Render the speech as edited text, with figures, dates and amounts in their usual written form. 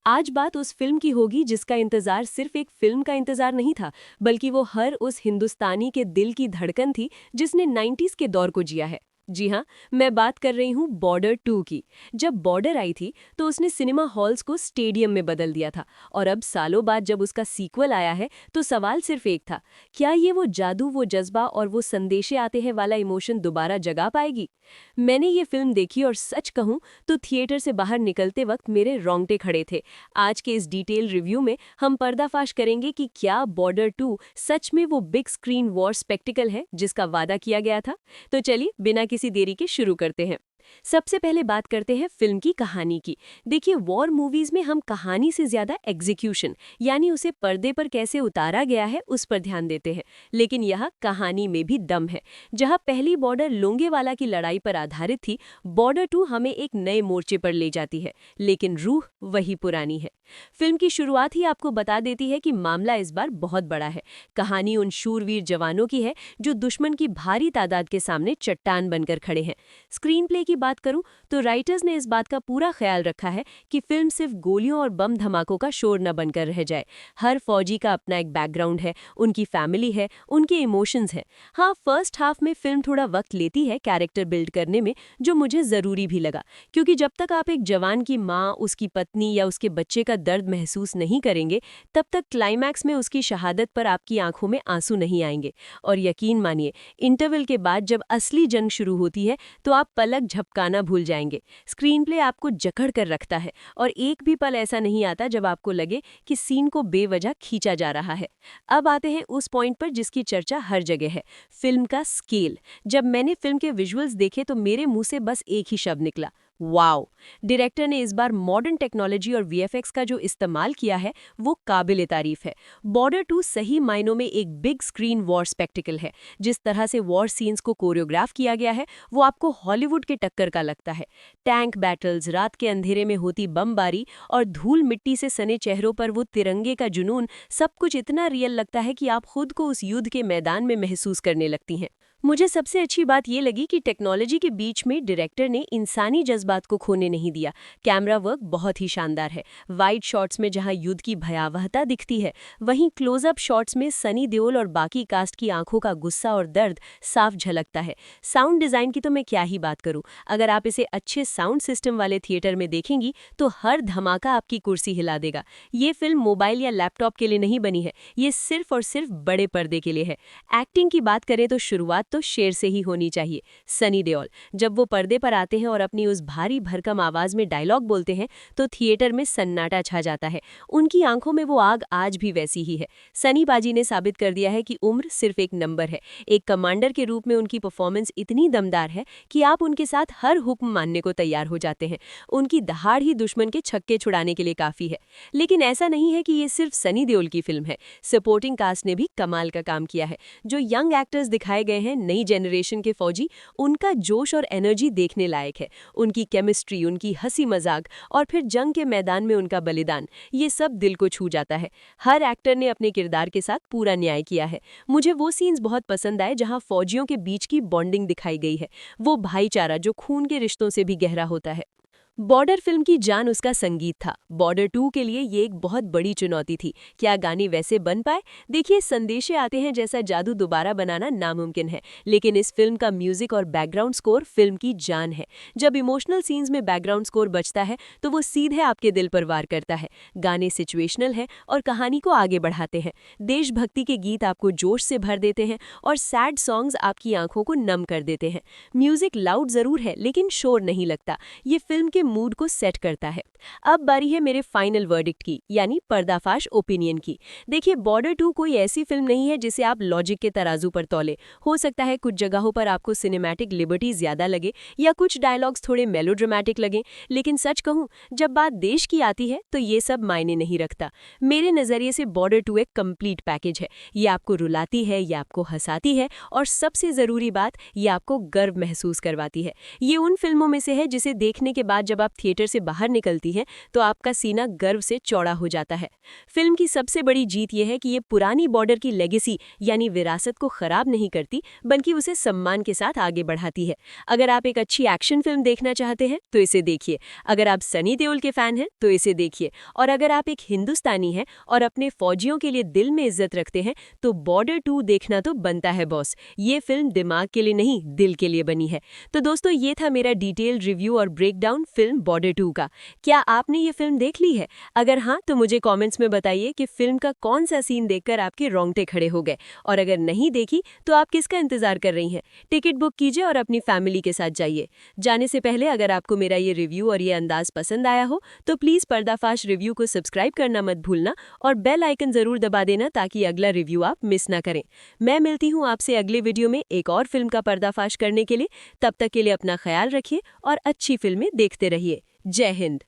आज बात उस फिल्म की होगी जिसका इंतजार सिर्फ एक फिल्म का इंतजार नहीं था, बल्कि वो हर उस हिंदुस्तानी के दिल की धड़कन थी जिसने 90s के दौर को जिया है। जी हाँ, मैं बात कर रही हूँ बॉर्डर 2 की। जब बॉर्डर आई थी तो उसने सिनेमा हॉल्स को स्टेडियम में बदल दिया था, और अब सालों बाद जब उसका सीक्वल आया है तो सवाल सिर्फ एक था, क्या ये वो जादू, वो जज्बा और वो संदेशे आते हैं वाला इमोशन दोबारा जगा पाएगी? मैंने ये फिल्म देखी और सच कहूँ तो थिएटर से बाहर निकलते वक्त मेरे रोंगटे खड़े थे। आज के इस डिटेल रिव्यू में हम पर्दाफाश करेंगे कि क्या बॉर्डर 2 सच में वो बिग स्क्रीन वॉर स्पेक्टिकल है जिसका वादा किया गया था। तो चलिए बिना किसी देरी के शुरू करते हैं। सबसे पहले बात करते हैं फिल्म की कहानी की। देखिए, वॉर मूवीज में हम कहानी से ज्यादा एग्जीक्यूशन यानी उसे पर्दे पर कैसे उतारा गया है उस पर ध्यान देते हैं, लेकिन यह कहानी में भी दम है। जहां पहली बॉर्डर लोंगेवाला की लड़ाई पर आधारित थी, बॉर्डर 2 हमें एक नए मोर्चे पर ले जाती है, लेकिन रूह वही पुरानी है। फिल्म की शुरुआत ही आपको बता देती है कि मामला इस बार बहुत बड़ा है। कहानी उन शूरवीर जवानों की है जो दुश्मन की भारी तादाद के सामने चट्टान बनकर खड़े हैं। स्क्रीन प्ले की बात करूं तो राइटर्स ने इस बात का पूरा ख्याल रखा है कि फिल्म सिर्फ गोलियों और बम धमाकों का शोर न बनकर रह जाए। हर फौजी का अपना एक बैकग्राउंड है, उनकी फैमिली है, उनके इमोशंस हैं। हाँ, फर्स्ट हाफ में फिल्म थोड़ा वक्त लेती है कैरेक्टर बिल्ड करने में, जो मुझे ज़रूरी भी लगा, क्योंकि जब तक आप एक जवान की माँ, उसकी पत्नी या उसके बच्चे का दर्द महसूस नहीं करेंगे, तब तक क्लाइमैक्स में उसकी शहादत पर आपकी आंखों में आंसू नहीं आएंगे। और यकीन मानिए, इंटरवल के बाद जब असली जंग शुरू होती है तो आप पलक झपकाना भूल जाएंगे। स्क्रीन प्ले आपको जकड़ कर रखता है, और एक भी पल ऐसा नहीं आता जब आपको लगे कि सीन को बेवजह खींचा जा रहा है। अब आते हैं उस पॉइंट पर जिसकी चर्चा हर जगह है, फिल्म का स्केल। जब मैंने फिल्म के विजुअल्स देखे तो मेरे मुंह से बस एक ही शब्द निकला, वाओ। डायरेक्टर ने इस बार मॉडर्न टेक्नोलॉजी और वीएफएक्स का जो इस्तेमाल किया है वो काबिले तारीफ है। बॉर्डर 2 सही मायनों में एक बिग स्क्रीन वॉर स्पेक्टिकल है। जिस तरह से वॉर सीन्स को कोरियोग्राफ किया गया है वो आपको हॉलीवुड के टक्कर का लगता है। टैंक बैटल्स, रात के अंधेरे में होती बमबारी और धूल मिट्टी से सने चेहरों पर वो तिरंगे का जुनून, सब कुछ इतना रियल लगता है कि आप खुद को उस युद्ध के मैदान में महसूस करने लगती हैं। मुझे सबसे अच्छी बात ये लगी कि टेक्नोलॉजी के बीच में डायरेक्टर ने इंसानी जज्बात को खोने नहीं दिया। कैमरा वर्क बहुत ही शानदार है। वाइड शॉट्स में जहां युद्ध की भयावहता दिखती है, वहीं क्लोजअप शॉट्स में सनी देओल और बाकी कास्ट की आंखों का गुस्सा और दर्द साफ झलकता है। साउंड डिजाइन की तो मैं क्या ही बात करूं। अगर आप इसे अच्छे साउंड सिस्टम वाले थिएटर में देखेंगी तो हर धमाका आपकी कुर्सी हिला देगा। ये फिल्म मोबाइल या लैपटॉप के लिए नहीं बनी है, ये सिर्फ और सिर्फ बड़े पर्दे के लिए है। एक्टिंग की बात करें तो शुरुआत तो शेर से ही होनी चाहिए। सनी देओल जब वो पर्दे पर आते हैं और अपनी उस भारी भरकम आवाज में डायलॉग बोलते हैं तो थिएटर में सन्नाटा छा जाता है। उनकी आंखों में वो आग आज भी वैसी ही है। सनी बाजी ने साबित कर दिया है कि उम्र सिर्फ एक नंबर है। एक कमांडर के रूप में उनकी परफॉर्मेंस इतनी दमदार है कि आप उनके साथ हर हुक्म मानने को तैयार हो जाते हैं। उनकी दहाड़ ही दुश्मन के छक्के छुड़ाने के लिए काफी है। लेकिन ऐसा नहीं है कि ये सिर्फ सनी देओल की फिल्म है। सपोर्टिंग कास्ट ने भी कमाल का काम किया है। जो यंग एक्टर्स दिखाए गए हैं, नई जनरेशन के फौजी, उनका जोश और एनर्जी देखने लायक है। उनकी केमिस्ट्री, उनकी हंसी मजाक और फिर जंग के मैदान में उनका बलिदान, ये सब दिल को छू जाता है। हर एक्टर ने अपने किरदार के साथ पूरा न्याय किया है। मुझे वो सीन्स बहुत पसंद आए जहां फौजियों के बीच की बॉन्डिंग दिखाई गई है, वो भाईचारा जो खून के रिश्तों से भी गहरा होता है। बॉर्डर फिल्म की जान उसका संगीत था। बॉर्डर 2 के लिए ये एक बहुत बड़ी चुनौती थी। क्या गाने वैसे बन पाए? देखिए, संदेशे आते हैं जैसा जादू दोबारा बनाना नामुमकिन है, लेकिन इस फिल्म का म्यूजिक और बैकग्राउंड स्कोर फिल्म की जान है। जब इमोशनल सीन्स में बैकग्राउंड स्कोर बजता है तो वो सीधे आपके दिल पर वार करता है। गाने सिचुएशनल हैं और कहानी को आगे बढ़ाते हैं। देशभक्ति के गीत आपको जोश से भर देते हैं और सैड सॉन्ग्स आपकी आंखों को नम कर देते हैं। म्यूजिक लाउड जरूर है लेकिन शोर नहीं लगता। ये फिल्म के मूड को सेट करता है। अब बारी है मेरे फाइनल वर्डिक्ट की, यानी पर्दाफाश ओपिनियन की। देखिए, बॉर्डर 2 कोई ऐसी फिल्म नहीं है जिसे आप लॉजिक के तराजू पर तौले। हो सकता है कुछ जगहों पर आपको सिनेमैटिक लिबर्टी ज्यादा लगे या कुछ डायलॉग्स थोड़े मेलोड्रामेटिक लगे, लेकिन सच कहूं, जब बात देश की आती है तो ये सब मायने नहीं रखता। मेरे नजरिए से बॉर्डर 2 एक कंप्लीट पैकेज है। ये आपको रुलाती है, ये आपको हंसाती है, और सबसे जरूरी बात, ये आपको गर्व महसूस करवाती है। ये उन फिल्मों में से है जिसे देखने के बाद जब आप थिएटर से बाहर निकलती हैं तो आपका सीना गर्व से चौड़ा हो जाता है। फिल्म की सबसे बड़ी जीत यह है कि ये पुरानी बॉर्डर की लेगेसी यानी विरासत को खराब नहीं करती, बल्कि उसे सम्मान के साथ आगे बढ़ाती है। अगर आप एक अच्छी एक्शन फिल्म देखना चाहते हैं तो इसे देखिए, अगर आप सनी देओल के फैन हैं तो इसे देखिए, और अगर आप एक हिंदुस्तानी हैं और अपने फौजियों के लिए दिल में इज्जत रखते हैं तो बॉर्डर 2 देखना तो बनता है बॉस। ये फिल्म दिमाग के लिए नहीं, दिल के लिए बनी है। तो दोस्तों, ये था मेरा डिटेल रिव्यू और ब्रेकडाउन फिल्म बॉर्डर 2 का। क्या आपने ये फिल्म देख ली है? अगर हाँ तो मुझे कमेंट्स में बताइए कि फिल्म का कौन सा सीन देखकर आपके रोंगटे खड़े हो गए, और अगर नहीं देखी तो आप किसका इंतजार कर रही हैं? टिकट बुक कीजिए और अपनी फैमिली के साथ जाइए। जाने से पहले अगर आपको मेरा ये रिव्यू और ये अंदाज पसंद आया हो तो प्लीज़ पर्दाफाश रिव्यू को सब्सक्राइब करना मत भूलना और बेल आइकन ज़रूर दबा देना ताकि अगला रिव्यू आप मिस ना करें। मैं मिलती हूँ आपसे अगले वीडियो में एक और फिल्म का पर्दाफाश करने के लिए। तब तक के लिए अपना ख्याल रखिए और अच्छी फिल्में देखते रहिए। जय हिंद।